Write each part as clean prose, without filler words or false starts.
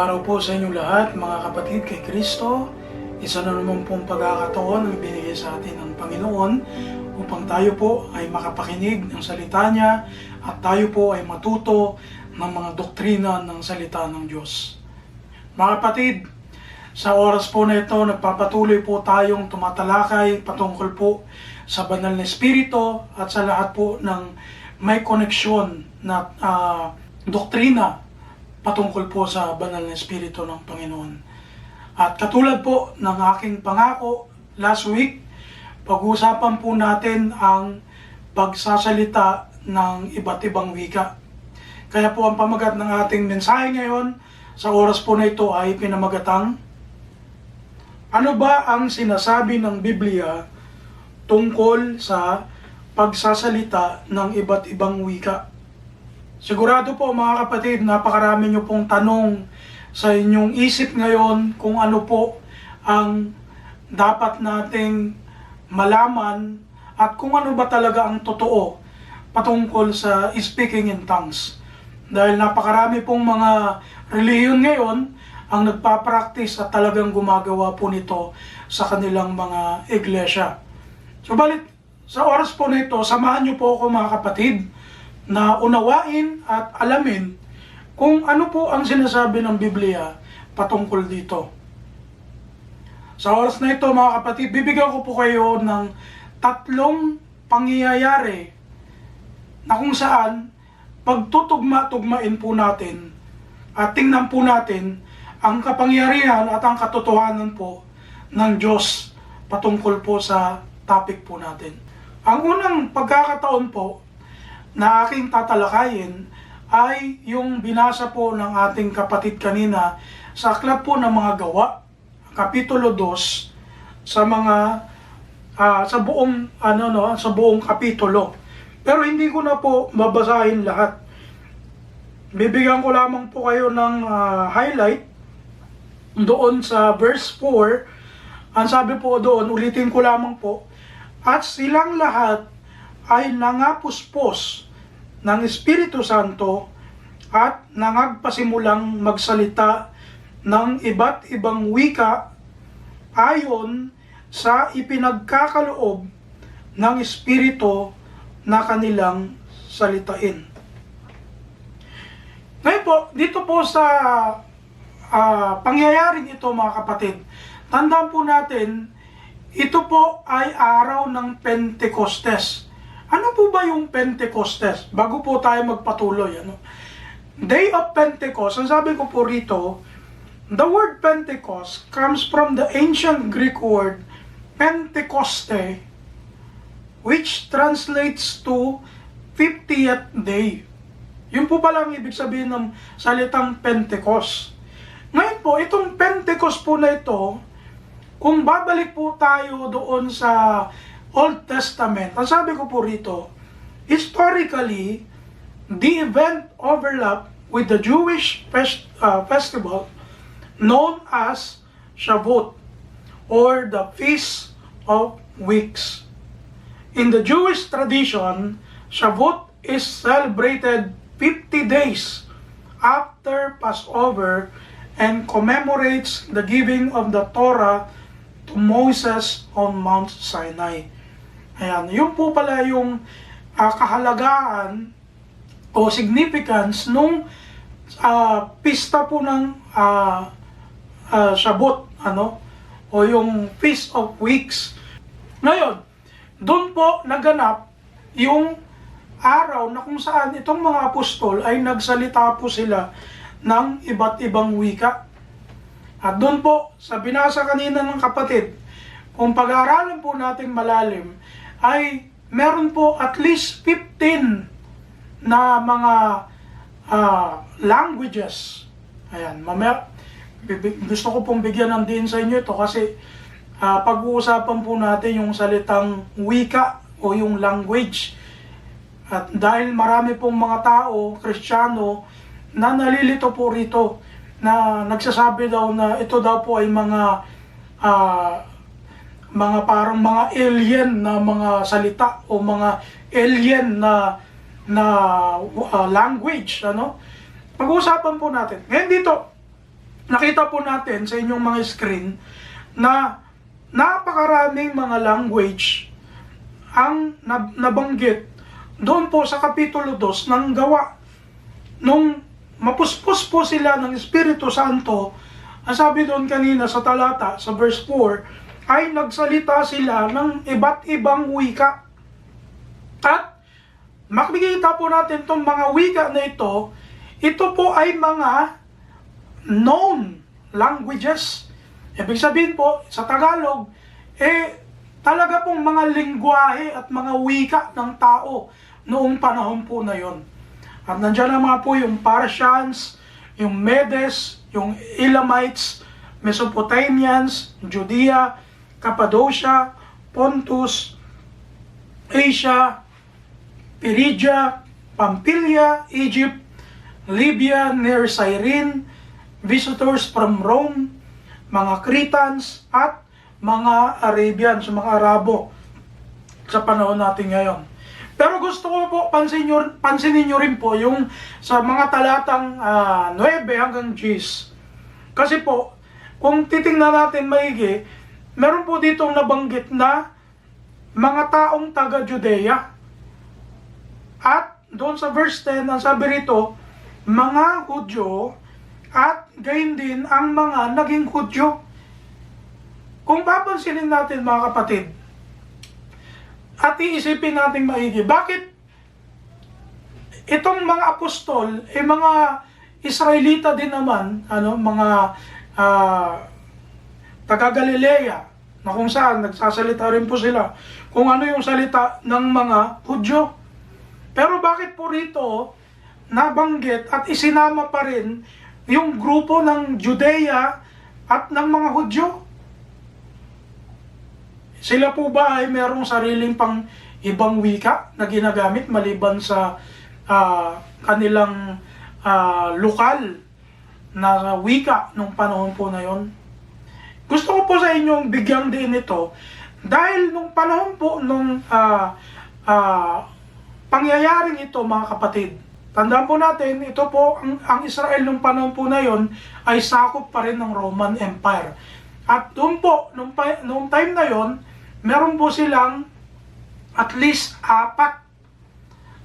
araw po sa inyong lahat, mga kapatid kay Kristo. Isa na naman pong pagkakataon ang ibinigay sa atin ng Panginoon upang tayo po ay makapakinig ng salita niya at tayo po ay matuto ng mga doktrina ng salita ng Diyos. Mga kapatid, sa oras po na ito, nagpapatuloy po tayong tumatalakay patungkol po sa banal na espiritu at sa lahat po ng may koneksyon na doktrina patungkol po sa banal na espiritu ng Panginoon. At katulad po ng aking pangako last week, pag-uusapan po natin ang pagsasalita ng iba't ibang wika. Kaya po ang pamagat ng ating mensahe ngayon sa oras po na ito ay pinamagatang, ano ba ang sinasabi ng Biblia tungkol sa pagsasalita ng iba't ibang wika? Sigurado po mga kapatid, napakarami nyo pong tanong sa inyong isip ngayon kung ano po ang dapat nating malaman at kung ano ba talaga ang totoo patungkol sa speaking in tongues. Dahil napakarami pong mga relihiyon ngayon ang nagpa-practice at talagang gumagawa po nito sa kanilang mga iglesia. Subalit, sa oras po na ito, samahan nyo po ako mga kapatid na unawain at alamin kung ano po ang sinasabi ng Biblia patungkol dito. Sa oras na ito mga kapatid, bibigyan ko po kayo ng 3 pangyayari na kung saan pagtutugma-tugmain po natin at tingnan po natin ang kapangyarihan at ang katotohanan po ng Diyos patungkol po sa topic po natin. Ang unang pagkakataon po na aking tatalakayin ay yung binasa po ng ating kapatid kanina sa aklat po ng mga gawa, kapitulo 2, sa mga sa buong kapitulo. Pero hindi ko na po babasahin lahat. Bibigyan ko lamang po kayo ng highlight doon sa verse 4. Ang sabi po doon, ulitin ko lamang po, at silang lahat ay nangapuspos ng Espiritu Santo at nangagpasimulang magsalita ng iba't ibang wika ayon sa ipinagkakaloob ng Espiritu na kanilang salitain. Ngayon po, dito po sa pangyayaring ito mga kapatid, tandaan po natin, ito po ay araw ng Pentecostes. Ano po ba yung Pentecostes? Bago po tayo magpatuloy. Day of Pentecost, ang sabi ko po rito, the word Pentecost comes from the ancient Greek word Pentecoste, which translates to 50th day. Yun po pala ang ibig sabihin ng salitang Pentecost. Ngayon po, itong Pentecost po na ito, kung babalik po tayo doon sa Old Testament, ang sabi ko po rito, historically, the event overlapped with the Jewish festival known as Shavuot, or the Feast of Weeks. In the Jewish tradition, Shavuot is celebrated 50 days after Passover and commemorates the giving of the Torah to Moses on Mount Sinai. Ayan, yun po pala yung kahalagaan o significance nung pista po ng Shavuot, o yung Feast of Weeks. Ngayon, doon po naganap yung araw na kung saan itong mga apostol ay nagsalita po sila ng iba't ibang wika. At doon po, sa binasa kanina ng kapatid, kung pag-aaralan po natin malalim, ay meron po at least 15 na mga languages. Ayan, mamaya, gusto ko pong bigyan ng din sa inyo ito kasi pag-uusapan po natin yung salitang wika o yung language. At dahil marami pong mga tao, Kristiyano, na nalilito po rito, na nagsasabi daw na ito daw po ay mga parang mga alien na mga salita o mga alien na language, Pag-uusapan po natin. Ngayon dito, nakita po natin sa inyong mga screen na napakaraming mga language ang nabanggit doon po sa Kapitulo 2 ng Gawa. Nung mapuspos po sila ng Espiritu Santo, ang sabi doon kanina sa talata, sa verse 4, ay nagsalita sila ng iba't ibang wika. At makikita po natin itong mga wika na ito po ay mga known languages. Ibig sabihin po, sa Tagalog, talaga pong mga lingwahe at mga wika ng tao noong panahon po na yon. At nandiyan naman po yung Parthians, yung Medes, yung Elamites, Mesopotamians, Judea, Cappadocia, Pontus, Asia, Phrygia, Pamphylia, Egypt, Libya, near Cyrene, visitors from Rome, mga Cretans, at mga Arabians, mga Arabo sa panahon natin ngayon. Pero gusto ko po pansinin nyo rin po yung sa mga talatang 9 hanggang 10. Kasi po, kung titingnan natin maigi, meron po ditong nabanggit na mga taong taga-Judea. At doon sa verse 10, ang sabi rito, mga Hudyo at gayon din ang mga naging Hudyo. Kung papansinin natin mga kapatid, at iisipin natin maigi, bakit itong mga apostol, mga Israelita din naman, mga taga-Galilea, na kung saan nagsasalita rin po sila, kung ano yung salita ng mga Hudyo. Pero bakit po rito nabanggit at isinama pa rin yung grupo ng Judea at ng mga Hudyo? Sila po ba ay merong sariling pang ibang wika na ginagamit maliban sa kanilang lokal na wika nung panahon po na yon? Gusto ko po sa inyong bigyang din ito dahil nung panahon po nung pangyayaring ito mga kapatid, tandaan po natin, ito po ang Israel nung panahon po na yon ay sakop pa rin ng Roman Empire. At doon po, nung time na yon, meron po silang at least 4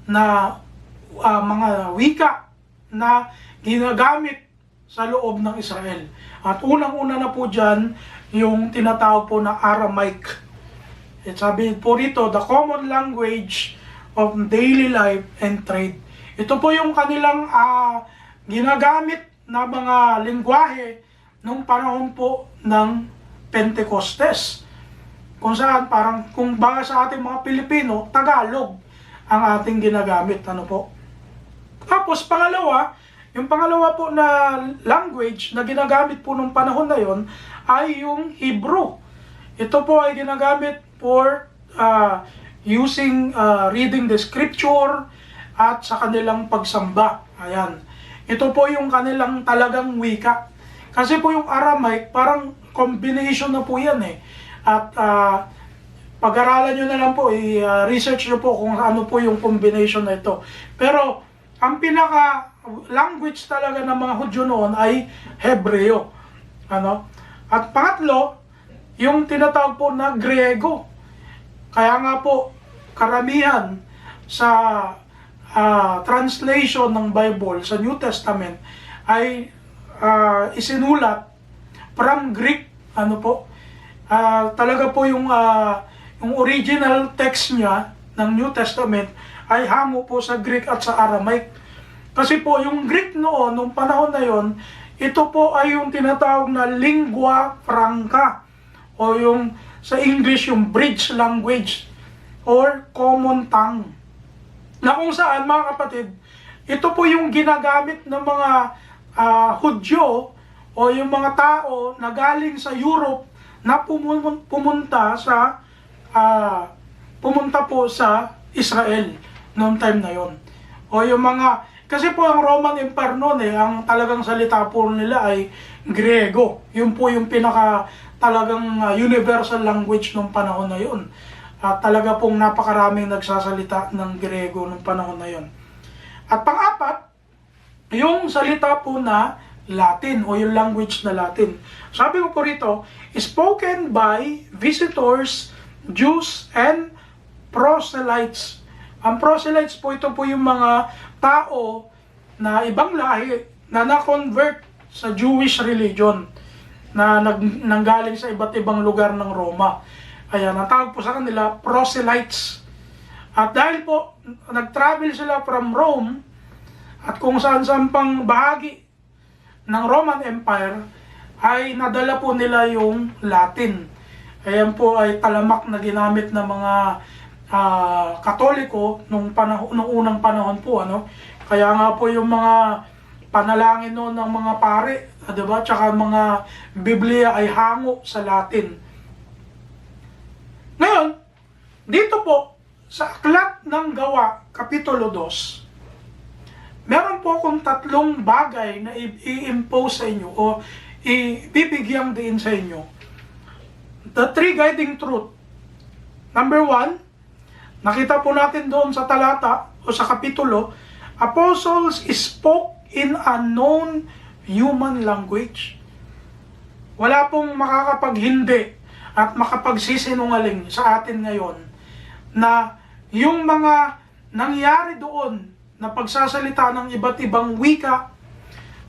na mga wika na ginagamit sa loob ng Israel. At unang-una na po dyan, yung tinatawag po na Aramaic. At sabi po rito, the common language of daily life and trade. Ito po yung kanilang ginagamit na mga lingwahe nung panahon po ng Pentecostes. Kung saan parang kung baga sa ating mga Pilipino, Tagalog ang ating ginagamit. Tapos yung pangalawa po na language na ginagamit po nung panahon na yon ay yung Hebrew. Ito po ay ginagamit for reading the scripture at sa kanilang pagsamba. Ayan. Ito po yung kanilang talagang wika. Kasi po yung Aramaic, parang combination na po yan At pag-aralan nyo na lang po, i-research nyo po kung ano po yung combination na ito. Pero ang pinaka-language talaga ng mga Hudyo noon ay Hebreo. At pangatlo, yung tinatawag po na Griego. Kaya nga po, karamihan sa translation ng Bible sa New Testament ay isinulat from Greek. Talaga po yung original text niya ng New Testament ay hango po sa Greek at sa Aramaic. Kasi po yung Greek noon, nung panahon na yon, ito po ay yung tinatawag na lingua franca o yung sa English yung bridge language or common tongue. Na kung saan mga kapatid, ito po yung ginagamit ng mga Hudyo o yung mga tao na galing sa Europe na pumunta po sa Israel noong time na yon. O yung kasi po ang Roman Empire noon ang talagang salita po nila ay Griego. Yun po yung talagang universal language noong panahon na yon. At talaga pong napakaraming nagsasalita ng Griego noong panahon na yon. At pang-apat, yung salita po na Latin o yung language na Latin. Sabi ko po rito, spoken by visitors, Jews, and proselytes. Ang proselytes po, ito po yung mga tao na ibang lahi na na-convert sa Jewish religion na nanggaling sa iba't ibang lugar ng Roma. Ayan, ang tawag po sa kanila, proselytes. At dahil po, nag-travel sila from Rome at kung saan-saan pang bahagi ng Roman Empire, ay nadala po nila yung Latin. Ayan po ay talamak na ginamit ng mga Katoliko nung unang panahon po, ano. Kaya nga po yung mga panalangin noon ng mga pare, diba? Tsaka mga Biblia ay hango sa Latin. Ngayon, dito po sa Aklat ng Gawa, Kapitulo 2, meron po akong 3 bagay na i-impose sa inyo o ibibigyan din sa inyo. The 3 guiding truth. Number 1, nakita po natin doon sa talata o sa kapitulo, apostles spoke in unknown human language. Wala pong makakapaghindi at makapagsisinungaling sa atin ngayon na yung mga nangyari doon na pagsasalita ng iba't ibang wika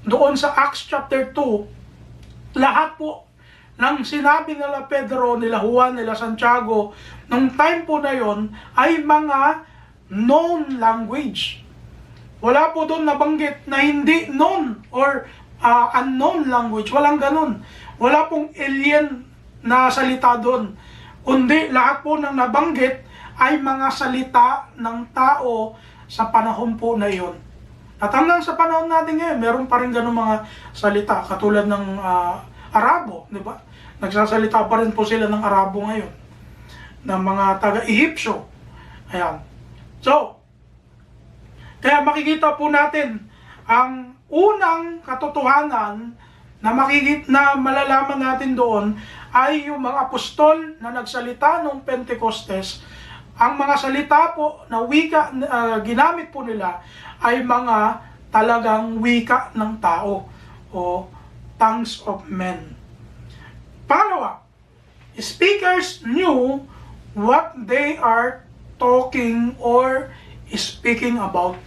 doon sa Acts chapter 2, lahat po ng sinabi nila Pedro, nila Juan, nila Santiago, nung time po na yon ay mga known language. Wala po doon nabanggit na hindi known or unknown language. Walang ganun. Wala pong alien na salita doon. Kundi lahat po ng nabanggit ay mga salita ng tao sa panahon po na iyon. At hanggang sa panahon natin ngayon, meron pa rin ganun mga salita, katulad ng Arabo, di ba? Nagsasalita pa rin po sila ng Arabo ngayon, ng mga taga-Ehipsyo. Ayan. So, kaya makikita po natin ang unang katotohanan na malalaman natin doon ay yung mga apostol na nagsalita noong Pentecostes. Ang mga salita po na wika ginamit po nila ay mga talagang wika ng tao o tongues of men. Pangalawa, speakers knew what they are talking or speaking about.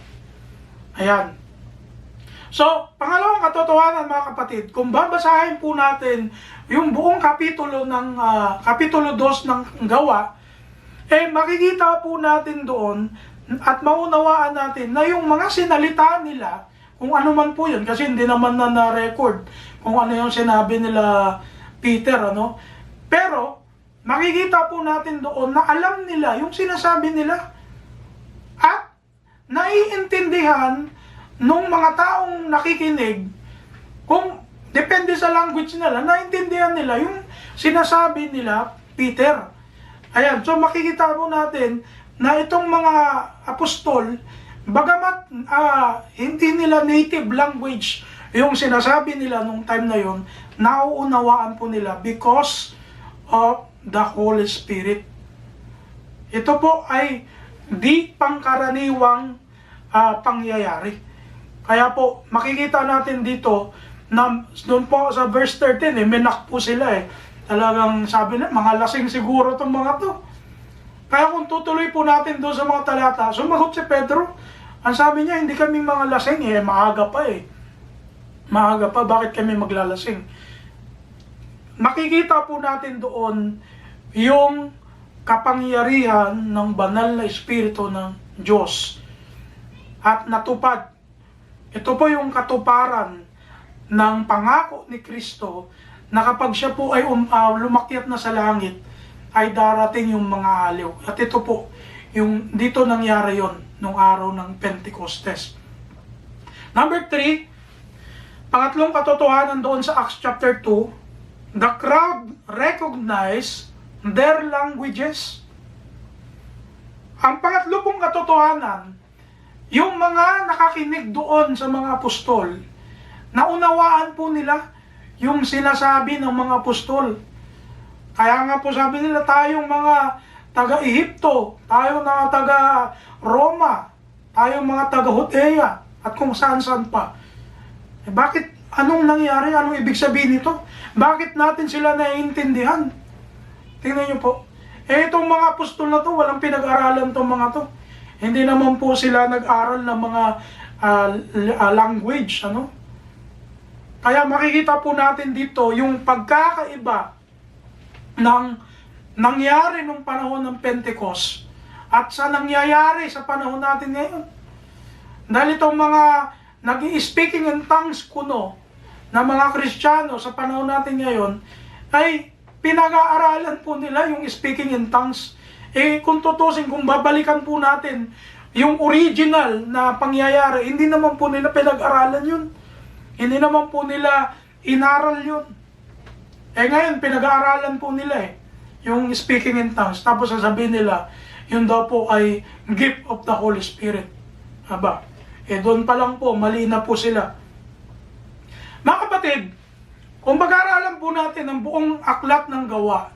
Ayan. So, pangalawang katotohanan mga kapatid, kung babasahin po natin yung buong kapitulo 2 ng Gawa, makikita po natin doon at maunawaan natin na yung mga sinalita nila, kung ano man po yun, kasi hindi naman na-record kung ano yung sinabi nila Peter, ano. Pero, makikita po natin doon na alam nila yung sinasabi nila at naiintindihan nung mga taong nakikinig, kung depende sa language nila, naiintindihan nila yung sinasabi nila Peter. Ayan, so makikita po natin na itong mga apostol, bagamat hindi nila native language yung sinasabi nila nung time na yon, nauunawaan po nila because of the Holy Spirit. Ito po ay di pangkaraniwang pangyayari. Kaya po, makikita natin dito na doon po sa verse 13, menak po sila Talagang sabi na, mga lasing siguro itong mga to. Kaya kung tutuloy po natin doon sa mga talata, sumagot si Pedro. Ang sabi niya, hindi kaming mga lasing maaga pa Maaga pa, bakit kami maglalasing? Makikita po natin doon yung kapangyarihan ng banal na espiritu ng Diyos. At natupad. Ito po yung katuparan ng pangako ni Kristo na kapag siya po ay lumakyat na sa langit, ay darating yung mga aliw. At ito po, yung dito nangyari yon nung araw ng Pentecostes. Number 3, pangatlong katotohanan doon sa Acts chapter 2, the crowd recognized their languages. Ang pangatlo pong katotohanan, yung mga nakakinig doon sa mga apostol, naunawaan po nila yung sinasabi ng mga apostol. Kaya nga po sabi nila, tayong mga taga-Ehipto, tayong mga taga-Roma, tayong mga taga-Judea, at kung saan-saan pa. Bakit Anong nangyari? Anong ibig sabihin nito? Bakit natin sila naiintindihan? Tingnan niyo po. Itong mga apostol na to, walang pinag-aralan tong mga to. Hindi naman po sila nag-aral ng mga language, ano? Kaya makikita po natin dito yung pagkakaiba ng nangyari nung panahon ng Pentecost at sa nangyayari sa panahon natin ngayon. Dahil itong mga nag-speaking in tongues kuno na mga Kristiyano sa panahon natin ngayon ay pinag-aaralan po nila yung speaking in tongues. Kung tutusin, kung babalikan po natin yung original na pangyayari, hindi naman po nila pinag-aralan yun. Hindi naman po nila inaral yun. Ngayon, pinag-aaralan po nila yung speaking in tongues. Tapos sasabihin nila, yun daw po ay gift of the Holy Spirit. Aba, doon pa lang po, mali na po sila. Mga kapatid, kung pag-aaralan po natin ang buong aklat ng gawa,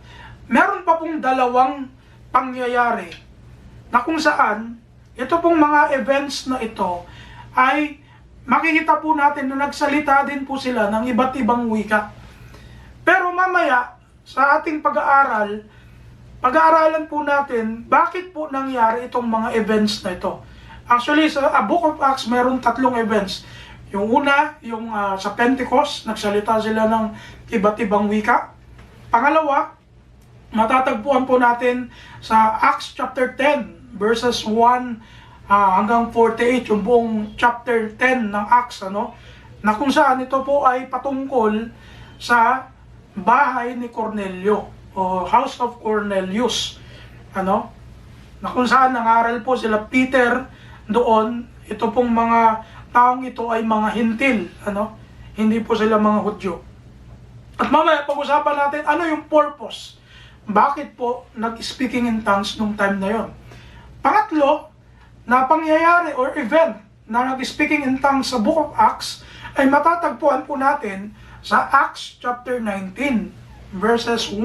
meron pa pong dalawang pangyayari na kung saan, ito pong mga events na ito ay makikita po natin na nagsalita din po sila ng iba't ibang wika. Pero mamaya, sa ating pag-aaral, pag-aaralan po natin bakit po nangyari itong mga events na ito. Actually, sa Book of Acts, meron 3 events. Yung una, yung sa Pentecost, nagsalita sila ng iba't ibang wika. Pangalawa, matatagpuan po natin sa Acts chapter 10, verses 1 hanggang 48, yung buong chapter 10 ng Acts, ano, na kung saan ito po ay patungkol sa bahay ni Cornelio o House of Cornelius, ano, na kung saan nangaral po sila Peter doon. Ito pong mga taong ito ay mga hintil, ano, hindi po sila mga Hudyo. At mamaya pag-usapan natin ano yung purpose, bakit po nag-speaking in tongues nung time na yon. Pangatlo na pangyayari or event na nag-speaking in tongues sa Book of Acts ay matatagpuan po natin sa Acts chapter 19 verses 1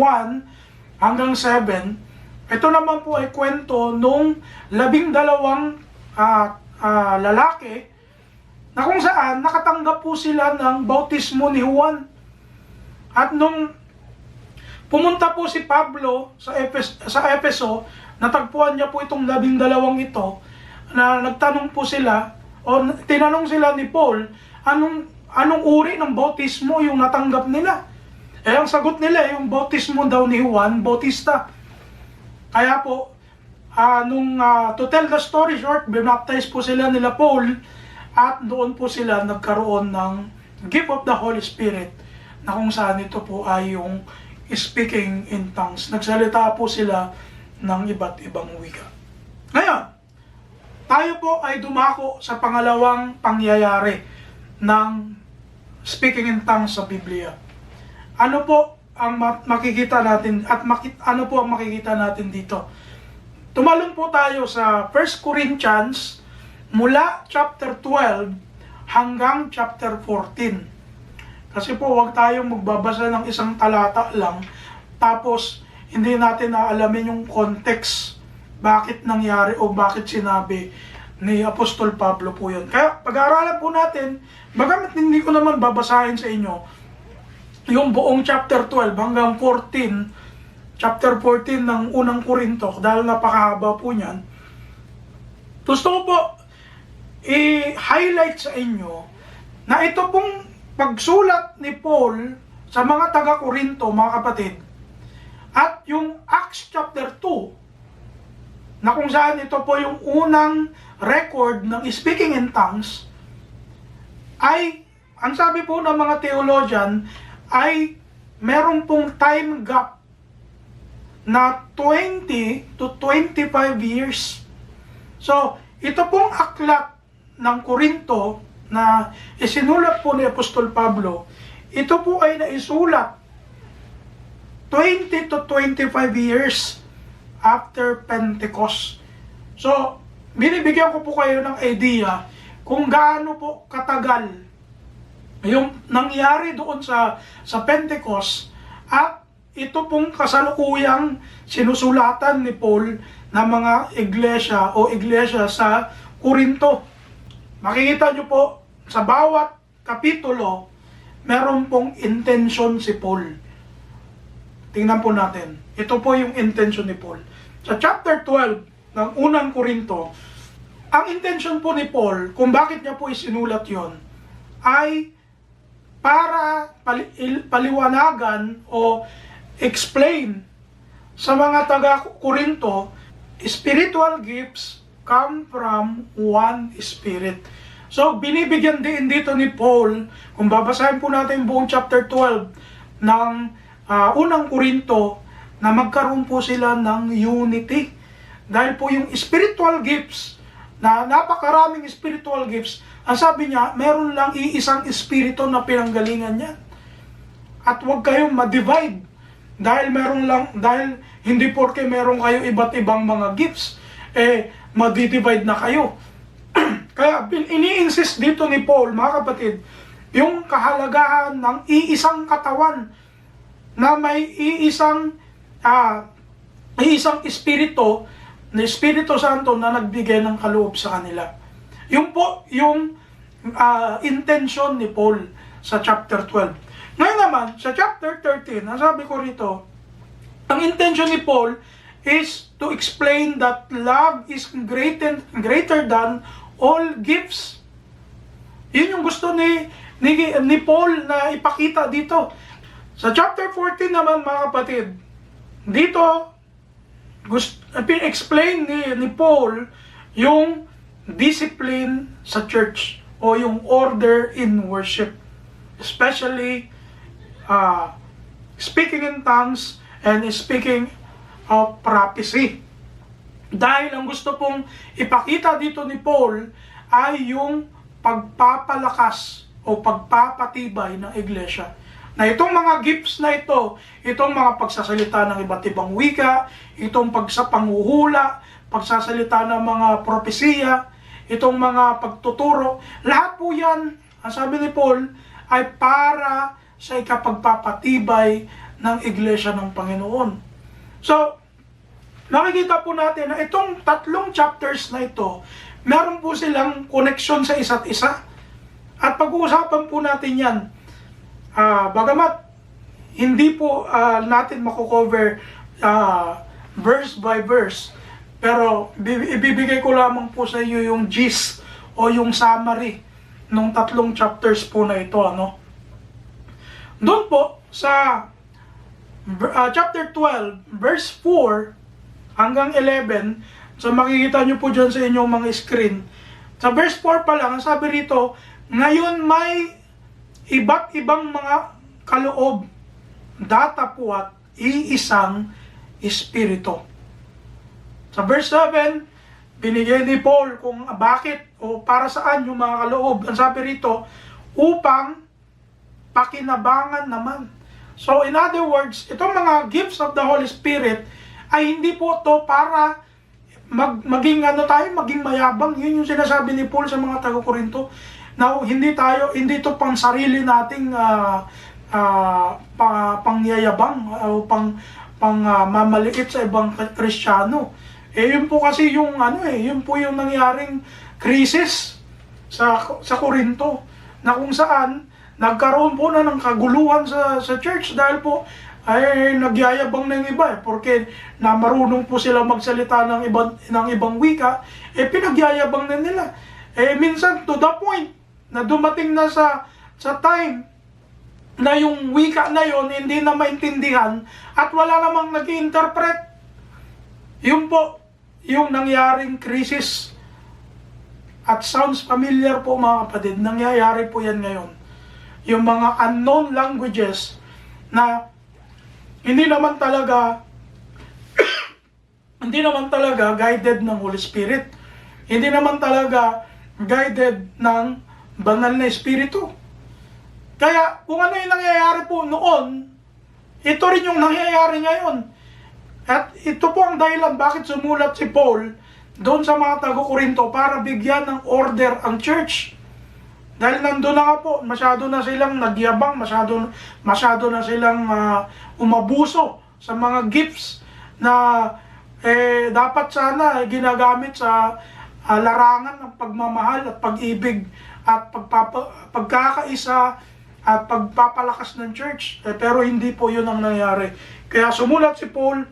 hanggang 7. Ito naman po ay kwento nung 12 lalaki na kung saan nakatanggap po sila ng bautismo ni Juan. At nung pumunta po si Pablo sa Efeso, natagpuan niya po itong 12 ito, na nagtanong po sila, o tinanong sila ni Paul, anong uri ng bautismo yung natanggap nila? Ang sagot nila, yung bautismo daw ni Juan Bautista. Kaya po, to tell the story short, binaptize po sila nila Paul, at doon po sila nagkaroon ng gift of the Holy Spirit, na kung saan ito po ay yung speaking in tongues. Nagsalita po sila ng iba't ibang wika. Ngayon, tayo po ay dumako sa pangalawang pangyayari ng speaking in tongues sa Biblia. Ano po ang makikita natin at ano po ang makikita natin dito? Tumalon po tayo sa 1 Corinthians mula chapter 12 hanggang chapter 14. Kasi po huwag tayong magbabasa ng isang talata lang tapos hindi natin naalamin yung context, bakit nangyari o bakit sinabi ni Apostol Pablo po yun. Kaya pag-aaralan po natin, bagamit hindi ko naman babasahin sa inyo yung buong chapter 12 hanggang 14, chapter 14 ng unang Korinto, dahil napakahaba po niyan. Gusto ko po i-highlight sa inyo na ito pong pagsulat ni Paul sa mga taga-Korinto, mga kapatid, at yung Acts chapter 2, na kung saan ito po yung unang record ng speaking in tongues, ay, ang sabi po ng mga theologian, ay meron pong time gap na 20 to 25 years. So, ito pong aklat ng Korinto na isinulat po ni Apostol Pablo, ito po ay naisulat 20 to 25 years after Pentecost. So, binibigyan ko po kayo ng idea kung gaano po katagal yung nangyari doon sa Pentecost, at ito pong kasalukuyang sinusulatan ni Paul na mga iglesia sa Korinto. Makikita nyo po sa bawat kapitulo, meron pong intention si Paul. Tingnan po natin. Ito po yung intention ni Paul. Sa chapter 12 ng unang Korinto, ang intention po ni Paul, kung bakit niya po isinulat yon, ay para paliwanagan o explain sa mga taga-Korinto, spiritual gifts come from one Spirit. So, binibigyan din dito ni Paul, kung babasahin po natin buong chapter 12 ng unang Korinto, na magkaroon po sila ng unity. Dahil po yung spiritual gifts, na napakaraming spiritual gifts, ang sabi niya, meron lang iisang espiritu na pinanggalingan niyan. At huwag kayong ma-divide. Dahil hindi porke meron kayo iba't ibang mga gifts, madi-divide na kayo. Kaya ini-insist dito ni Paul, mga kapatid, yung kahalagahan ng iisang katawan na may iisang espiritu, na Espiritu Santo na nagbigay ng kaloob sa kanila. Yung po, yung intention ni Paul sa chapter 12. Ngayon naman, sa chapter 13, nasabi ko rito, ang intention ni Paul is to explain that love is greater than all gifts. Yun yung gusto ni Paul na ipakita dito. Sa chapter 14 naman, mga kapatid, dito, explain ni Paul yung discipline sa church o yung order in worship. Especially, speaking in tongues and speaking of prophecy. Dahil ang gusto pong ipakita dito ni Paul ay yung pagpapalakas o pagpapatibay ng iglesia. Na itong mga gifts na ito, itong mga pagsasalita ng iba't ibang wika, itong pagsapanguhula, pagsasalita ng mga propesiya, itong mga pagtuturo, lahat po yan, ang sabi ni Paul, ay para sa ikapagpapatibay ng iglesia ng Panginoon. So, makikita po natin na itong tatlong chapters na ito, meron po silang connection sa isa't isa. At pag-uusapan po natin yan, bagamat hindi po natin makukover verse by verse, pero ibibigay ko lamang po sa iyo yung gist o yung summary ng tatlong chapters po na ito. Doon po sa chapter 12, verse 4 hanggang 11, so makikita nyo po dyan sa inyong mga screen. Sa verse 4 pa lang, sabi rito, ngayon may iba't ibang mga kaloob, datapwat iisang espiritu. Sa verse 7, binigay ni Paul kung bakit o para saan yung mga kaloob. Ang sabi rito, upang pakinabangan naman. So in other words, itong mga gifts of the Holy Spirit ay hindi po to para maging mayabang. Yun yung sinasabi ni Paul sa mga taga-Korinto. Now, hindi to pang sarili nating pangyayabang o mamaliit sa ibang Kristiyano. Yun po kasi yung yun po yung nangyaring krisis sa Korinto, na kung saan nagkaroon po na ng kaguluhan sa church dahil po ay nagyayabang ng iba porque na marunong po sila magsalita ng ibang wika, pinagyayabang na nila. Minsan to the point na dumating na sa time na yung wika na yon hindi na maintindihan at wala namang nag-i-interpret. Yun po yung nangyaring krisis. At sounds familiar po, mga kapatid, nangyayari po yan ngayon. Yung mga unknown languages na hindi naman talaga guided ng Holy Spirit. Hindi naman talaga guided ng banal na espiritu. Kaya kung ano yung nangyayari po noon, ito rin yung nangyayari ngayon. At ito po ang dahilan bakit sumulat si Paul doon sa mga taga-Korinto para bigyan ng order ang church. Dahil nandun na nga po, masyado na silang nagyabang, masyado na silang umabuso sa mga gifts na dapat sana ginagamit sa larangan ng pagmamahal at pag-ibig at pagkakaisa at pagpapalakas ng church. Pero hindi po yun ang nangyari. Kaya sumulat si Paul,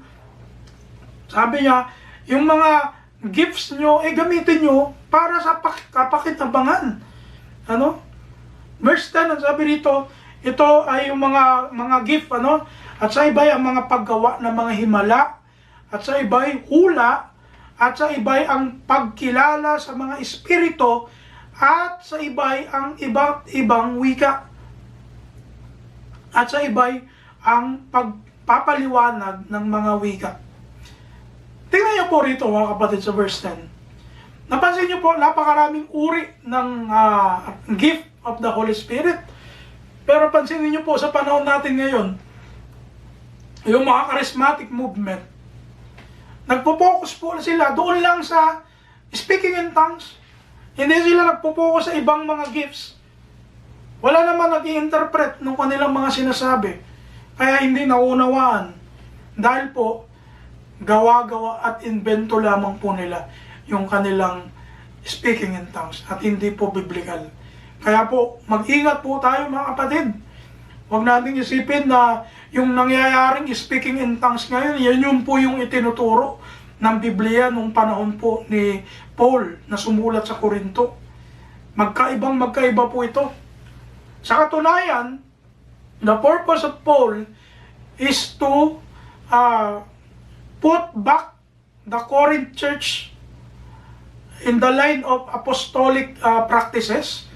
sabi niya, yung mga gifts nyo, gamitin nyo para sa kapakinabangan. Ano? Verse 10, ang sabi rito, ito ay yung mga gift, ano? At sa iba ang mga paggawa ng mga himala, at sa iba ay hula, at sa iba ay ang pagkilala sa mga espiritu, at sa iba ay ang iba't ibang wika. At sa iba ay ang pagpapaliwanag ng mga wika. Tingnan niyo po rito mga kapatid sa verse 10. Napansin niyo po, napakaraming uri ng gift of the Holy Spirit. Pero pansinin niyo po sa panahon natin ngayon, yung mga charismatic movement, nagpo-focus po sila doon lang sa speaking in tongues. Hindi sila nagpo-focus sa ibang mga gifts. Wala naman nag-i-interpret ng kanilang mga sinasabi. Kaya hindi naunawaan. Dahil po, gawa-gawa at invento lamang po nila yung kanilang speaking in tongues at hindi po biblical. Kaya po, mag-ingat po tayo mga kapatid. Huwag natin isipin na yung nangyayaring speaking in tongues ngayon, yun po yung itinuturo ng Biblia nung panahon po ni Paul na sumulat sa Korinto. Magkaiba po ito. Sa katunayan, the purpose of Paul is to put back the Corinth church in the line of apostolic practices.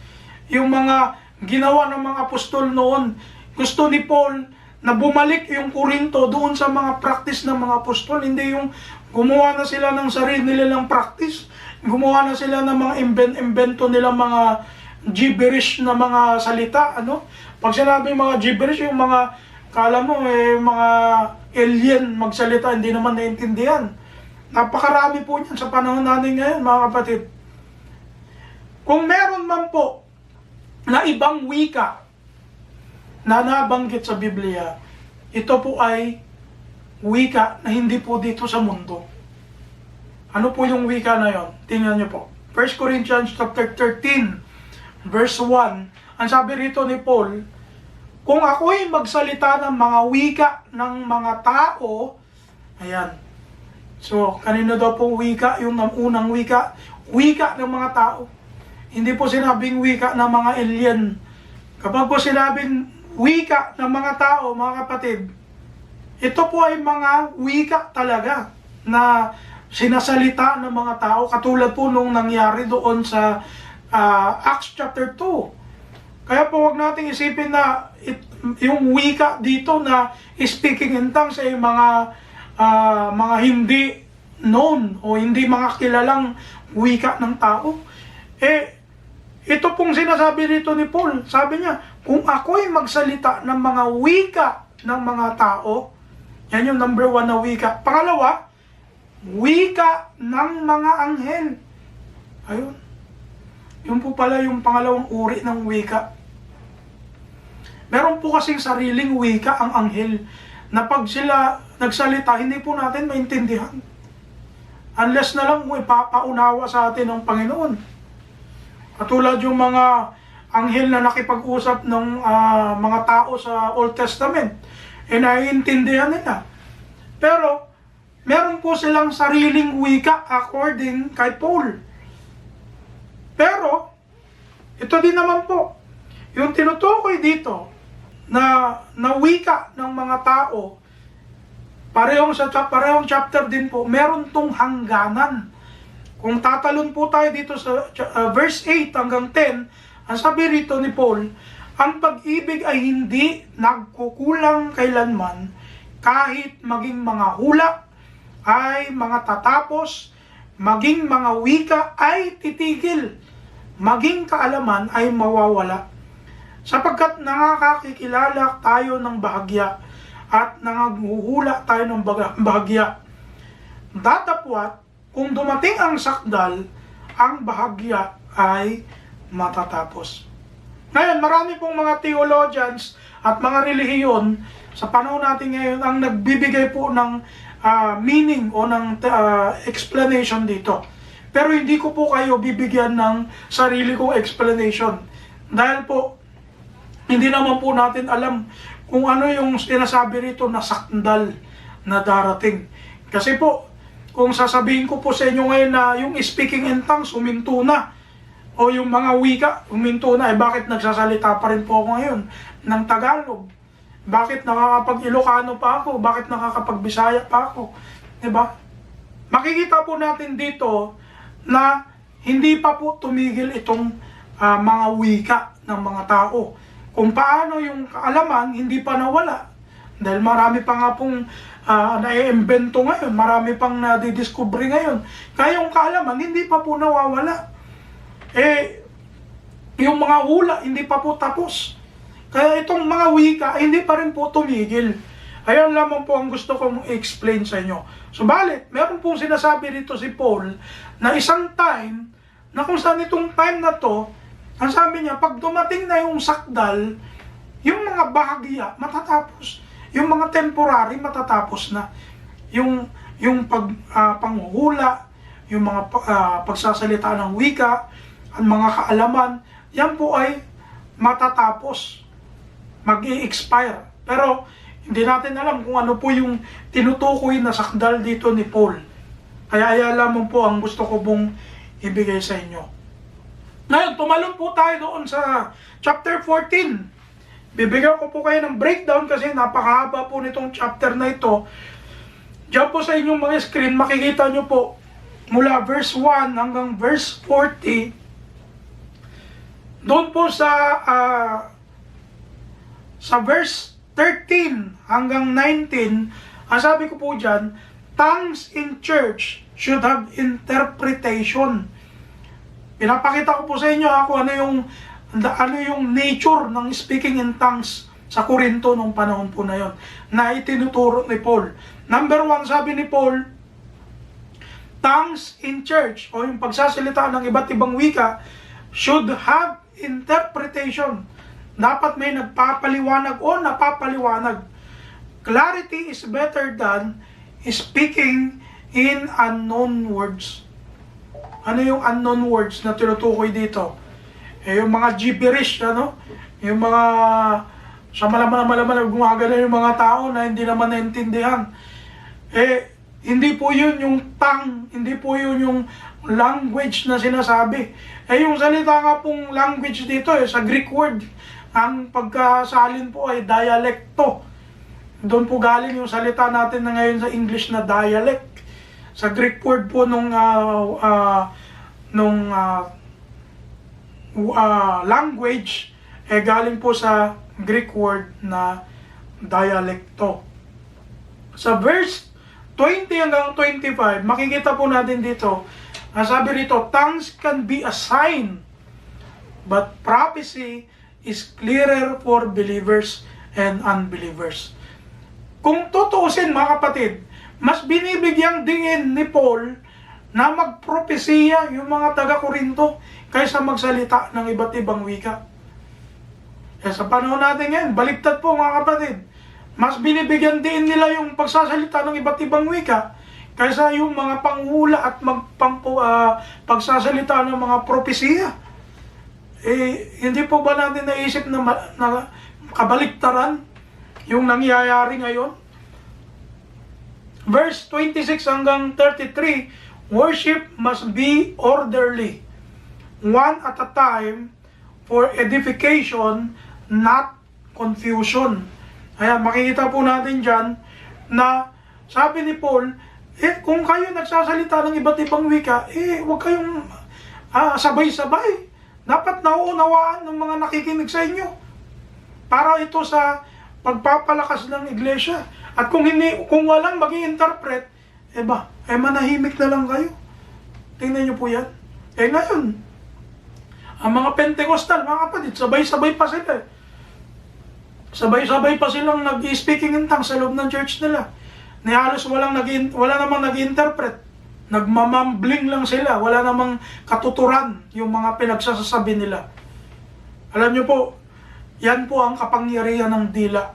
Yung mga ginawa ng mga apostol noon, gusto ni Paul na bumalik yung Korinto doon sa mga practice ng mga apostol. Hindi yung gumawa na sila ng sarili nilang practice, gumawa na sila ng mga invento nilang mga gibberish na mga salita. Ano? Pag sinabi mga gibberish, yung mga, kala mo, mga alien magsalita, hindi naman naintindihan. Napakarami po niyan sa panahon natin ngayon, mga kapatid. Kung meron man po na ibang wika na nabanggit sa Biblia, ito po ay wika na hindi po dito sa mundo. Ano po yung wika na yon? Tingnan niyo po. 1 Corinthians chapter 13, verse 1. Ang sabi rito ni Paul, kung ako'y magsalita ng mga wika ng mga tao, ayan. So, kanino daw po wika? Yung unang wika, wika ng mga tao. Hindi po sinabing wika ng mga alien. Kapag po sinabing wika ng mga tao, mga kapatid, ito po ay mga wika talaga na sinasalita ng mga tao, katulad po nung nangyari doon sa Acts chapter 2. Kaya po wag nating isipin na yung wika dito na speaking in tongues ay mga hindi known o hindi mga kilalang wika ng tao. Ito pong sinasabi rito ni Paul, sabi niya, kung ako'y magsalita ng mga wika ng mga tao, yan yung number 1 na wika. Pangalawa, wika ng mga anghel. Ayun. Yun po pala yung pangalawang uri ng wika. Meron po kasing sariling wika ang anghel na pag sila nagsalita, hindi po natin maintindihan. Unless na lang ipapaunawa sa atin ng Panginoon. Katulad yung mga anghel na nakipag-usap ng mga tao sa Old Testament, naiintindihan nila. Pero, meron po silang sariling wika according kay Paul. Pero, ito din naman po, yung tinutukoy dito na wika ng mga tao, parehong chapter din po, meron tong hangganan. Kung tatalon po tayo dito sa verse 8 hanggang 10, ang sabi rito ni Paul, ang pag-ibig ay hindi nagkukulang kailanman, kahit maging mga hula ay mga tatapos, maging mga wika ay titigil, maging kaalaman ay mawawala. Sapagkat nakakakilala tayo ng bahagya at nangahuhula tayo ng bahagya. Datapwat, kung dumating ang sakdal, ang bahagya ay matatapos. Ngayon, marami pong mga theologians at mga relihiyon sa panahon natin ngayon ang nagbibigay po ng meaning o ng explanation dito. Pero hindi ko po kayo bibigyan ng sarili kong explanation. Dahil po, Hindi naman po natin alam kung ano yung sinasabi rito na sakdal na darating. Kasi po, kung sasabihin ko po sa inyo ngayon na yung speaking in tongues huminto na, o yung mga wika huminto na, bakit nagsasalita pa rin po ako ngayon ng Tagalog? Bakit nakakapag-Ilocano pa ako? Bakit nakakapag-Bisaya pa ako? Diba? Makikita po natin dito na hindi pa po tumigil itong mga wika ng mga tao. Kung paano yung kaalaman, hindi pa nawala. Dahil marami pa nga pong nai-invento ngayon, marami pang nadidiscovery ngayon. Kaya yung kaalaman, hindi pa po nawawala. Yung mga hula, hindi pa po tapos. Kaya itong mga wika, hindi pa rin po tumigil. Ayan lamang po ang gusto kong i-explain sa inyo. Subalit, meron pong sinasabi dito si Paul na isang time, na kung saan itong time na to, ang sabi niya, pag dumating na yung sakdal, yung mga bahagya matatapos. Yung mga temporary matatapos na. Yung panghuhula, yung mga pagsasalita ng wika, ang mga kaalaman, yan po ay matatapos. Mag-i-expire. Pero hindi natin alam kung ano po yung tinutukoy na sakdal dito ni Paul. Kaya ayan lamang po ang gusto ko pong ibigay sa inyo. Ngayon, tumalon po tayo doon sa chapter 14. Bibigyan ko po kayo ng breakdown kasi napakahaba po nitong chapter na ito. Diyan po sa inyong mga screen, makikita nyo po mula verse 1 hanggang verse 40. Doon po sa verse 13 hanggang 19, ang sabi ko po dyan, tongues in church should have interpretation. Pinapakita ko po sa inyo kung ano yung nature ng speaking in tongues sa Korinto nung panahon po na yon na itinuturo ni Paul. Number 1, sabi ni Paul, tongues in church o yung pagsasalita ng iba't ibang wika should have interpretation. Dapat may nagpapaliwanag o napapaliwanag. Clarity is better than speaking in unknown words. Ano yung unknown words na tinutukoy dito? Yung mga gibberish, yung mga sa malaman gumagana yung mga tao na hindi naman naintindihan. Hindi po yun yung tongue, hindi po yun yung language na sinasabi. Yung salita nga pong language dito, sa Greek word, ang pagkasalin po ay dialecto. Doon po galing yung salita natin na ngayon sa English na dialect. Sa Greek word po nung language, galing po sa Greek word na dialecto. Sa verse 20 hanggang 25, makikita po natin dito, sabi rito, tongues can be a sign, but prophecy is clearer for believers and unbelievers. Kung tutuusin mga kapatid, mas binibigyang diin ni Paul na magpropesiya yung mga taga-Korinto kaysa magsalita ng iba't ibang wika. Sa panahon natin ngayon, baliktad po mga kapatid. Mas binibigyan din nila yung pagsasalita ng iba't ibang wika kaysa yung mga panghula at pagsasalita ng mga propesiya. Hindi po ba natin naisip na kabaliktaran yung nangyayari ngayon? Verse 26 hanggang 33, worship must be orderly, one at a time, for edification, not confusion. Ayan, makikita po natin dyan na sabi ni Paul, kung kayo nagsasalita ng iba't ibang wika, huwag kayong sabay-sabay. Dapat nauunawaan ng mga nakikinig sa inyo. Para ito sa pagpapalakas ng iglesia. At kung walang mag-i-interpret, manahimik na lang kayo. Tingnan nyo po yan. Ngayon, ang mga Pentecostal, mga kapatid, sabay-sabay pa sila. Sabay-sabay pa silang nag-speaking in tongues sa loob ng church nila. Halos wala namang nag-interpret. Nagmamambling lang sila. Wala namang katuturan yung mga pinagsasabi nila. Alam nyo po, yan po ang kapangyarihan ng dila.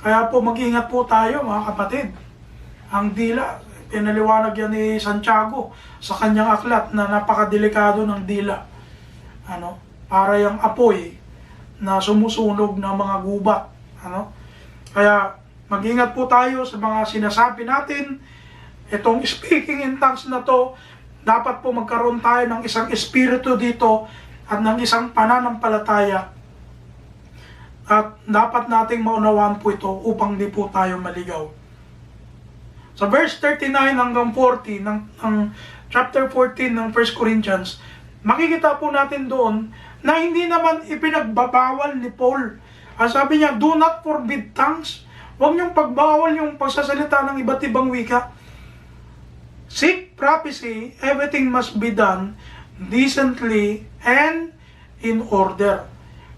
Kaya po mag-ingat po tayo mga kapatid. Ang dila, pinaliwanag yan ni Santiago sa kanyang aklat na napakadelikado ng dila. Para yung apoy na sumusunog na mga gubat. Ano? Kaya mag-ingat po tayo sa mga sinasabi natin. Itong speaking in tongues na to, dapat po magkaroon tayo ng isang espiritu dito at ng isang pananampalataya. At dapat nating maunawaan po ito upang di po tayo maligaw. Sa verse 39 hanggang 40 ng chapter 14 ng 1 Corinthians, makikita po natin doon na hindi naman ipinagbabawal ni Paul. Sabi niya, do not forbid tongues. Huwag niyong pagbawal yung pagsasalita ng iba't ibang wika. Seek prophecy, everything must be done decently and in order.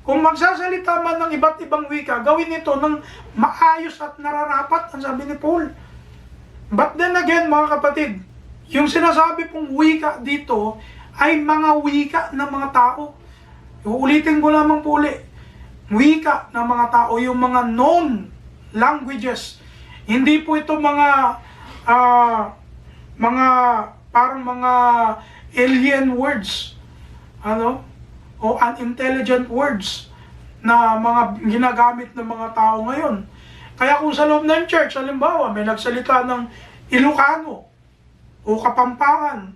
Kung magsasalita man ng iba't ibang wika, gawin ito ng maayos at nararapat, ang sabi ni Paul. But then again, mga kapatid, yung sinasabi pong wika dito ay mga wika ng mga tao. Uulitin ko lamang po ulit. Wika ng mga tao, yung mga known languages. Hindi po ito parang mga alien words, o unintelligent words na mga ginagamit ng mga tao ngayon. Kaya kung sa loob ng church, halimbawa, may nagsalita ng Ilocano o Kapampangan,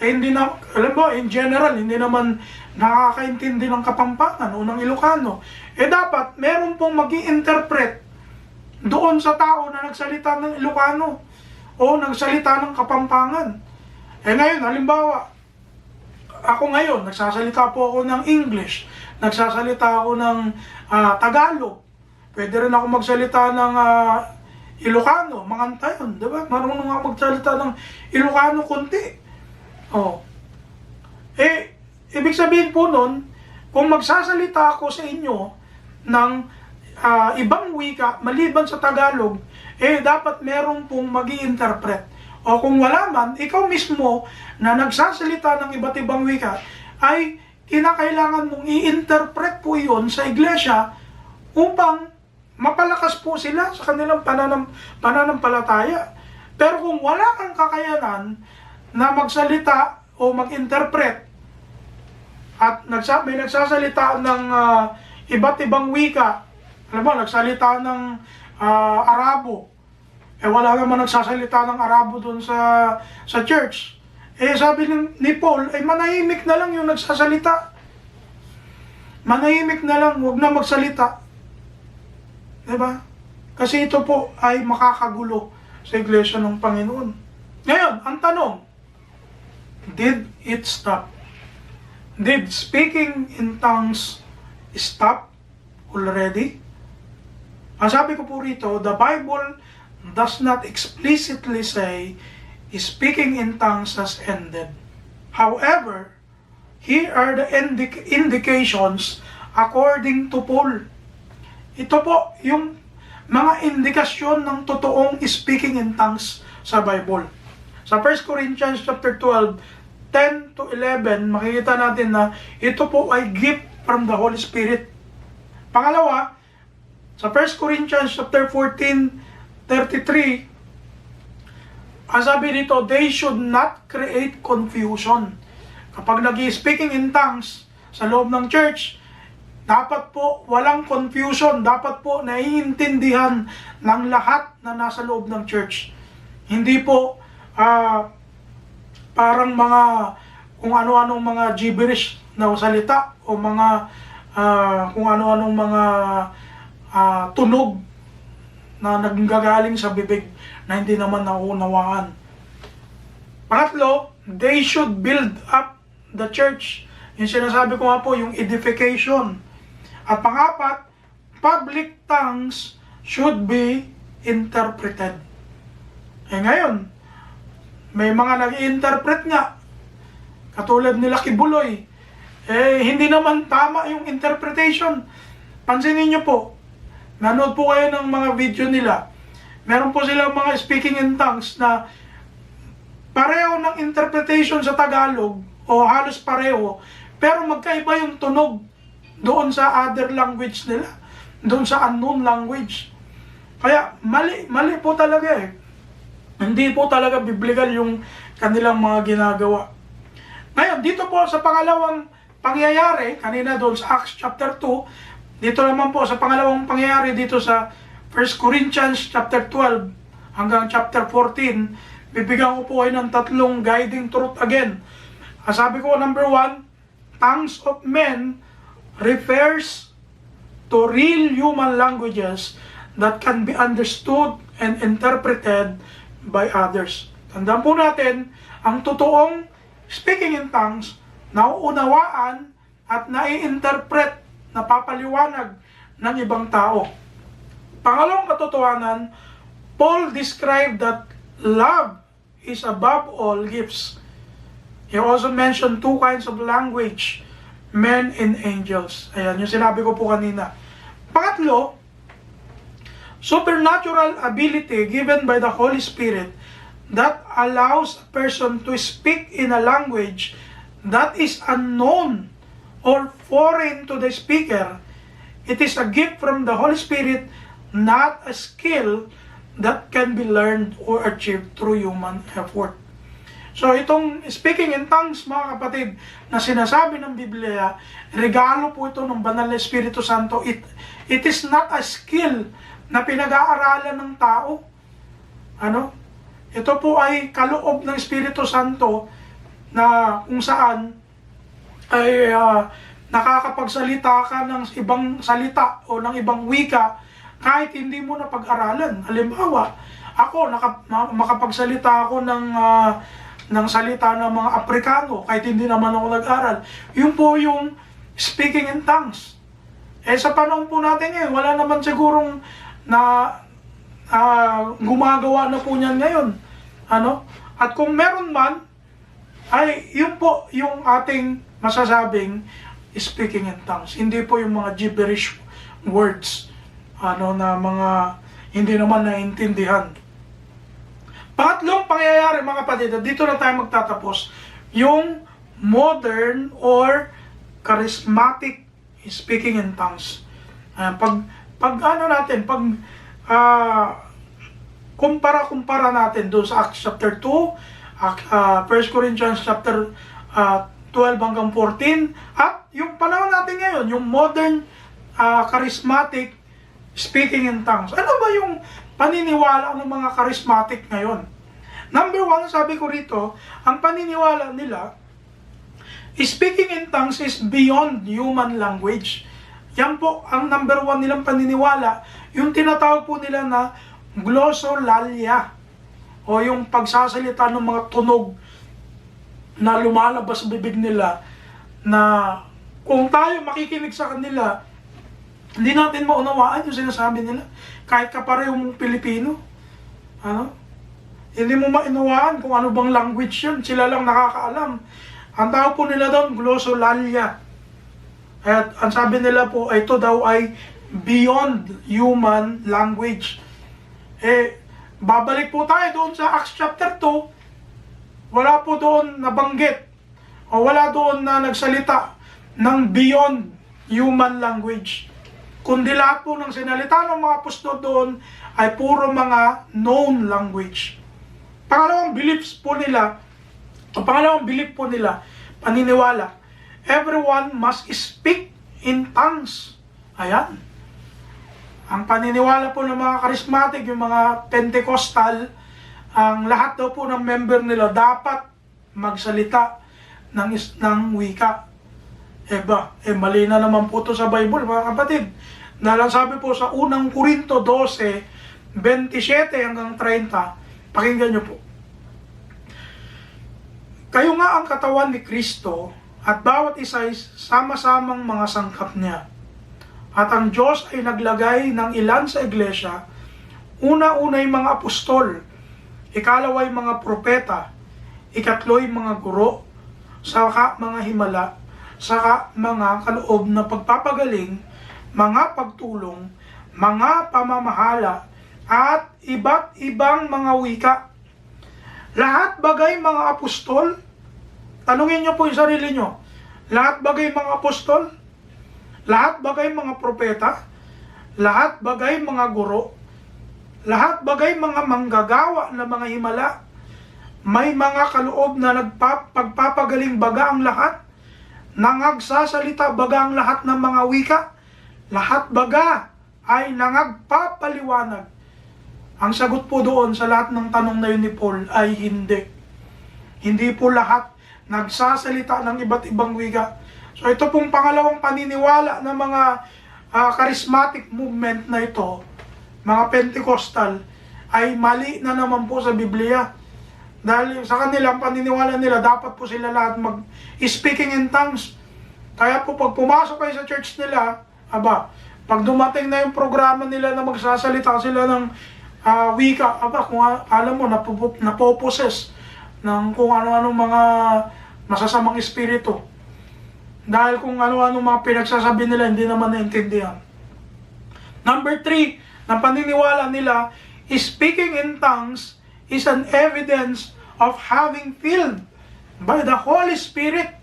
hindi na, halimbawa, in general, hindi naman nakakaintindi ng Kapampangan o ng Ilocano, dapat meron pong mag-i-interpret doon sa tao na nagsalita ng Ilocano o nagsalita ng Kapampangan. Ngayon, halimbawa, ako ngayon, nagsasalita po ako ng English, nagsasalita ako ng Tagalog, pwede rin ako magsalita ng Ilocano, manganta yun, di ba? Marunong ako magsalita ng Ilocano konti. Ibig sabihin po nun, kung magsasalita ako sa inyo ng ibang wika, maliban sa Tagalog, dapat meron pong mag-i-interpret. O kung wala man, ikaw mismo na nagsasalita ng iba't ibang wika, ay kinakailangan mong i-interpret po iyon sa iglesia upang mapalakas po sila sa kanilang pananampalataya. Pero kung wala kang kakayanan na magsalita o mag-interpret at may nagsasalita ng iba't ibang wika, alam mo, nagsalita ng Arabo, wala naman nagsasalita ng Arabo doon sa church. Sabi ni Paul, manahimik na lang yung nagsasalita. Manahimik na lang, huwag na magsalita. Diba? Kasi ito po ay makakagulo sa iglesia ng Panginoon. Ngayon, ang tanong, did it stop? Did speaking in tongues stop already? Ang sabi ko po rito, the Bible does not explicitly say speaking in tongues has ended. However, here are the indications according to Paul. Ito po yung mga indikasyon ng totoong speaking in tongues sa Bible. Sa 1 Corinthians chapter 12, 10 to 11, makikita natin na ito po ay gift from the Holy Spirit. Pangalawa, sa 1 Corinthians chapter 14, 33, ang sabi dito, they should not create confusion. Kapag nag-speaking in tongues sa loob ng church, dapat po walang confusion, dapat po naiintindihan ng lahat na nasa loob ng church. Hindi po parang mga kung ano-anong mga gibberish na salita o mga kung ano-anong mga tunog na naggagaling sa bibig na hindi naman naunawaan. Pangatlo, they should build up the church. Yung sinasabi ko nga po, yung edification. At pangapat, public tongues should be interpreted. Ngayon, may mga nag-interpret nga, katulad nila Kibuloy, hindi naman tama yung interpretation. Pansinin nyo po, nanood po kayo ng mga video nila. Meron po silang mga speaking in tongues na pareho ng interpretation sa Tagalog o halos pareho, pero magkaiba yung tunog doon sa other language nila, doon sa unknown language. Kaya mali po talaga Hindi po talaga biblical yung kanilang mga ginagawa. Ngayon, dito po sa pangalawang pangyayari, kanina doon sa Acts chapter 2, Dito naman po sa pangalawang pangyayari dito sa 1 Corinthians chapter 12 hanggang chapter 14, bibigyan ko po kayo ng tatlong guiding truth again. Sabi ko, number 1, tongues of men refers to real human languages that can be understood and interpreted by others. Tandaan po natin, ang totoong speaking in tongues, nauunawaan at nai-interpret, napapaliwanag ng ibang tao. Pangalawang katotohanan, Paul described that love is above all gifts. He also mentioned two kinds of language, men and angels. Ayan, yung sinabi ko po kanina. Pangatlo, supernatural ability given by the Holy Spirit that allows a person to speak in a language that is unknown or foreign to the speaker. It is a gift from the Holy Spirit, not a skill that can be learned or achieved through human effort. So itong speaking in tongues, mga kapatid, na sinasabi ng Biblia, regalo po ito ng Banal na Espiritu Santo. It is not a skill na pinag-aaralan ng tao. Ito po ay kaloob ng Espiritu Santo na kung saan ay nakakapagsalita ka ng ibang salita o ng ibang wika kahit hindi mo na pag-aralan. Halimbawa, ako makapagsalita ako ng salita ng mga Aprikano kahit hindi naman ako nag-aral. Yun po yung speaking in tongues. Sa panahon po natin ngayon, wala naman sigurong na gumagawa na po niyan ngayon. At kung meron man, ay yun po yung ating masasabing speaking in tongues. Hindi po yung mga gibberish words na mga hindi naman naiintindihan. Pangatlong pangyayari, mga kapatid, dito na tayo magtatapos, yung modern or charismatic speaking in tongues. Kumpara natin doon sa Acts chapter 2, 1 Corinthians chapter 12 hanggang 14, at yung panahon natin ngayon, yung modern charismatic speaking in tongues. Ano ba yung paniniwala ng mga charismatic ngayon? Number 1, sabi ko rito, ang paniniwala nila, speaking in tongues is beyond human language. Yan po ang number 1 nilang paniniwala, yung tinatawag po nila na glossolalia, o yung pagsasalita ng mga tunog na lumalabas sa bibig nila, na kung tayo makikinig sa kanila, hindi natin maunawaan yung sinasabi nila. Kahit kapareho mong Pilipino. Hindi mo mainawaan kung ano bang language yun. Sila lang nakakaalam. Ang tawag po nila doon, glossolalia. At ang sabi nila po, ito daw ay beyond human language. Babalik po tayo doon sa Acts chapter 2. Wala po doon nabanggit o wala doon na nagsalita ng beyond human language. Kundi lahat po ng sinalita ng mga apostol doon ay puro mga known language. Pangalawang belief po nila, paniniwala, everyone must speak in tongues. Ayan. Ang paniniwala po ng mga charismatic, yung mga Pentecostal, ang lahat daw po ng member nila dapat magsalita ng wika. Mali na naman po ito sa Bible, mga kapatid. Dahil sabi po sa unang Korinto 12, 27 hanggang 30, pakinggan nyo po. Kayo nga ang katawan ni Kristo, at bawat isa ay sama-samang mga sangkap niya. At ang Diyos ay naglagay ng ilan sa iglesia, una-unay mga apostol, ikalaway mga propeta, ikatloy mga guro, saka mga himala, saka mga kaloob na pagpapagaling, mga pagtulong, mga pamamahala, at iba't ibang mga wika. Lahat bagay mga apostol? Tanungin nyo po yung sarili nyo. Lahat bagay mga apostol? Lahat bagay mga propeta? Lahat bagay mga guro? Lahat bagay mga manggagawa na mga himala? May mga kaloob na pagpapagaling baga ang lahat? Nangagsasalita baga ang lahat ng mga wika? lahat baga ay nangagpapaliwanag? Ang sagot po doon sa lahat ng tanong na yun ni Paul ay hindi. Hindi po lahat nagsasalita ng iba't ibang wika. So ito pong pangalawang paniniwala ng mga charismatic movement na ito, mga Pentecostal, ay mali na naman po sa Biblia. Dahil sa kanila, ang paniniwala nila, dapat po sila lahat mag-speaking in tongues. Kaya po pag pumasok kayo sa church nila, pag dumating na yung programa nila na magsasalita sila ng wika, kung alam mo, napoposes ng kung ano-ano mga masasamang espiritu. Dahil kung ano-ano mga pinagsasabi nila, hindi naman naintindihan. Number 3, na paniniwala nila, speaking in tongues is an evidence of having filled by the Holy Spirit.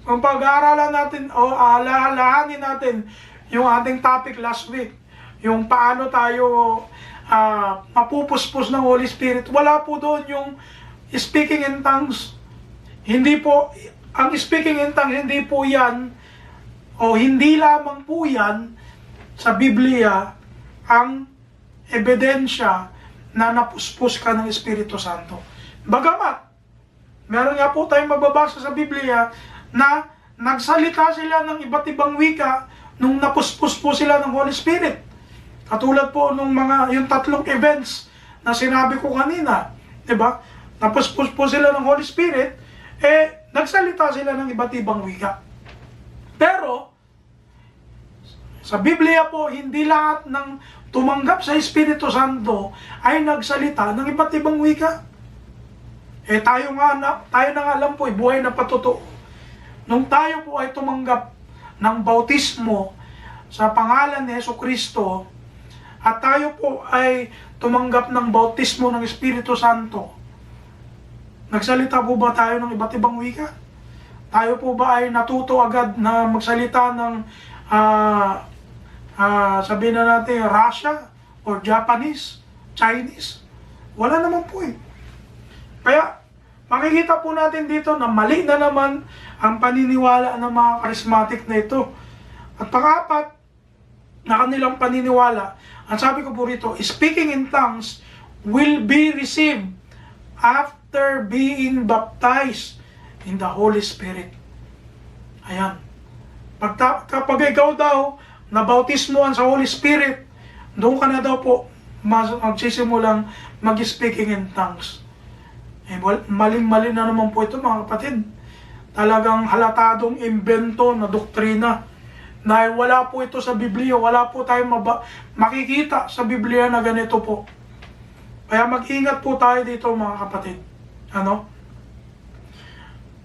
Kung pag-aaralan natin o alalahanin natin yung ating topic last week, yung paano tayo mapupuspos ng Holy Spirit, wala po doon yung speaking in tongues. Hindi po, ang speaking in tongues, hindi po yan, o hindi lamang po yan sa Biblia ang ebidensya na napuspos ka ng Espiritu Santo. Bagamat, meron nga po tayong mababasa sa Biblia na nagsalita sila ng iba't ibang wika nung napuspos po sila ng Holy Spirit. Katulad po nung yung 3 events na sinabi ko kanina, 'di ba? Napuspos po sila ng Holy Spirit, nagsalita sila ng iba't ibang wika. Pero sa Biblia po, hindi lahat ng tumanggap sa Espiritu Santo ay nagsalita ng iba't ibang wika. Tayo na nga alam po, buhay na patotoo. Nung tayo po ay tumanggap ng bautismo sa pangalan ni Jesucristo, at tayo po ay tumanggap ng bautismo ng Espiritu Santo, nagsalita po ba tayo ng iba't ibang wika? Tayo po ba ay natuto agad na magsalita ng sabihin na natin Russia or Japanese, Chinese? Wala naman po eh. Kaya makikita po natin dito na mali na naman ang paniniwala ng mga charismatic na ito. At pang-apat na kanilang paniniwala, ang sabi ko po rito, speaking in tongues will be received after being baptized in the Holy Spirit. Ayan. Kapag ikaw daw nabautismoan sa Holy Spirit, doon ka na daw po magsisimulang mag-speaking in tongues. Maling-mali na naman po ito mga kapatid. Talagang halatadong imbento na doktrina. Dahil wala po ito sa Biblia, wala po tayong makikita sa Biblia na ganito po. Kaya mag-ingat po tayo dito mga kapatid.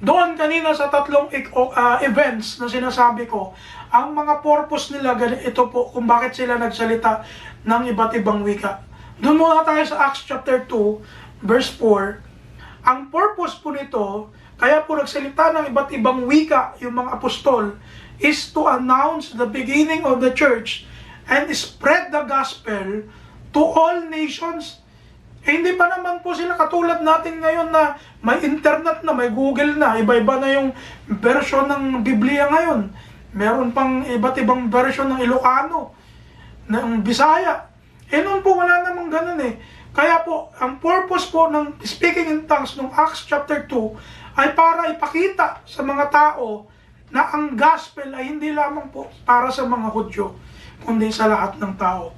Doon kanina sa 3 events na sinasabi ko, ang mga purpose nila, ito po kung bakit sila nagsalita ng iba't ibang wika. Doon muna tayo sa Acts chapter 2, verse 4. Ang purpose po nito, kaya po nagsalita ng iba't ibang wika yung mga apostol, is to announce the beginning of the church and spread the gospel to all nations. Hindi pa naman po sila katulad natin ngayon na may internet na, may Google na, iba-iba na yung version ng Biblia ngayon. Meron pang iba't ibang version ng Ilocano, ng Bisaya. Noon po wala namang ganun eh. Kaya po, ang purpose po ng speaking in tongues ng Acts chapter 2 ay para ipakita sa mga tao na ang gospel ay hindi lamang po para sa mga Hudyo, kundi sa lahat ng tao.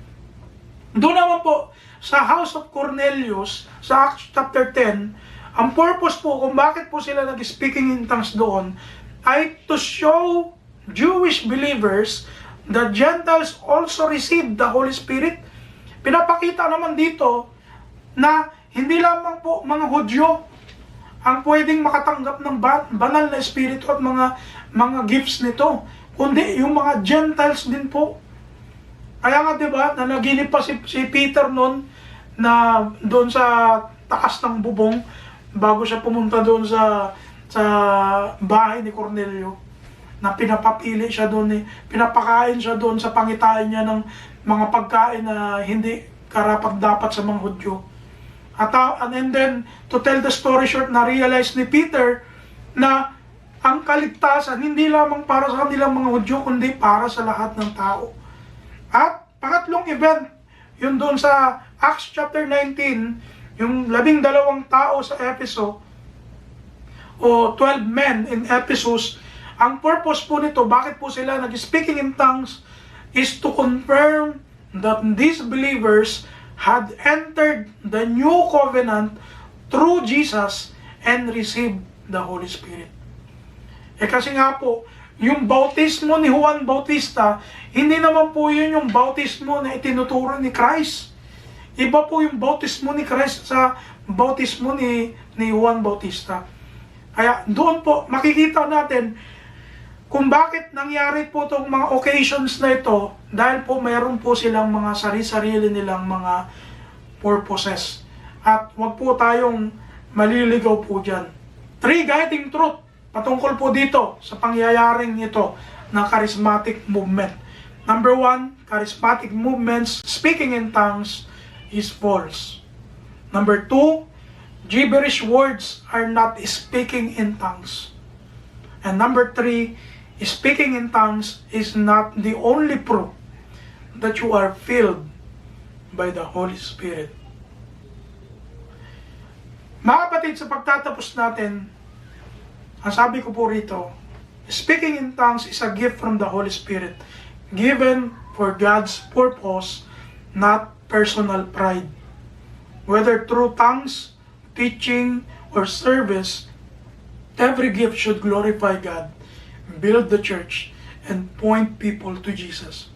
Doon naman po, sa House of Cornelius, sa Acts chapter 10, ang purpose po kung bakit po sila nag-speaking in tongues doon, ay to show Jewish believers that Gentiles also received the Holy Spirit. Pinapakita naman dito na hindi lamang po mga Hudyo ang pwedeng makatanggap ng banal na espiritu at mga gifts nito, kundi yung mga Gentiles din po. Kaya nga 'di ba, na naginip pa si Peter noon na doon sa taas ng bubong bago siya pumunta doon sa bahay ni Cornelio, na pinapapili siya doon, pinapakain siya doon sa pangitain niya ng mga pagkain na hindi karapat-dapat sa mga Hudyo. And then, to tell the story short, na-realize ni Peter na ang kaligtasan hindi lamang para sa kanilang mga Hudyo, kundi para sa lahat ng tao. At pangatlong event, yun doon sa Acts chapter 19, yung 12 tao sa Epheso, o 12 men in Ephesus. Ang purpose po nito, bakit po sila nag-speaking in tongues, is to confirm that these believers had entered the new covenant through Jesus and received the Holy Spirit. Kasi nga po, yung bautismo ni Juan Bautista, hindi naman po yun yung bautismo na itinuturo ni Christ. Iba po yung bautismo ni Christ sa bautismo ni Juan Bautista. Kaya doon po makikita natin kung bakit nangyari po itong mga occasions na ito, dahil po mayroon po silang mga sarili-sarili nilang mga purposes. At wag po tayong maliligaw po dyan. 3 guiding truth patungkol po dito sa pangyayaring ito ng charismatic movement. Number 1, charismatic movements, speaking in tongues is false. Number 2, gibberish words are not speaking in tongues. And number 3, speaking in tongues is not the only proof that you are filled by the Holy Spirit. Mga kapatid, sa pagtatapos natin, ang sabi ko po rito, speaking in tongues is a gift from the Holy Spirit, given for God's purpose, not personal pride. Whether through tongues, teaching, or service, every gift should glorify God, build the church, and point people to Jesus.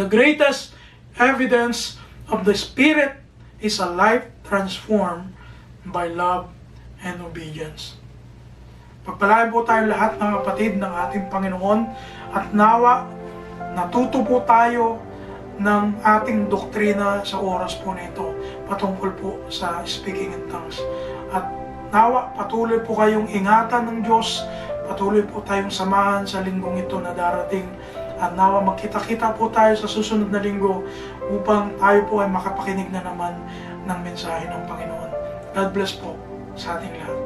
The greatest evidence of the Spirit is a life transformed by love and obedience. Pagpalain po tayo lahat ng kapatid ng ating Panginoon, at nawa natuto po tayo ng ating doktrina sa oras po nito patungkol po sa speaking in tongues. At nawa patuloy po kayong ingatan ng Diyos, patuloy po tayong samahan sa linggong ito na darating, at nawa magkita-kita po tayo sa susunod na linggo upang tayo po ay makapakinig na naman ng mensahe ng Panginoon. God bless po sa ating lahat.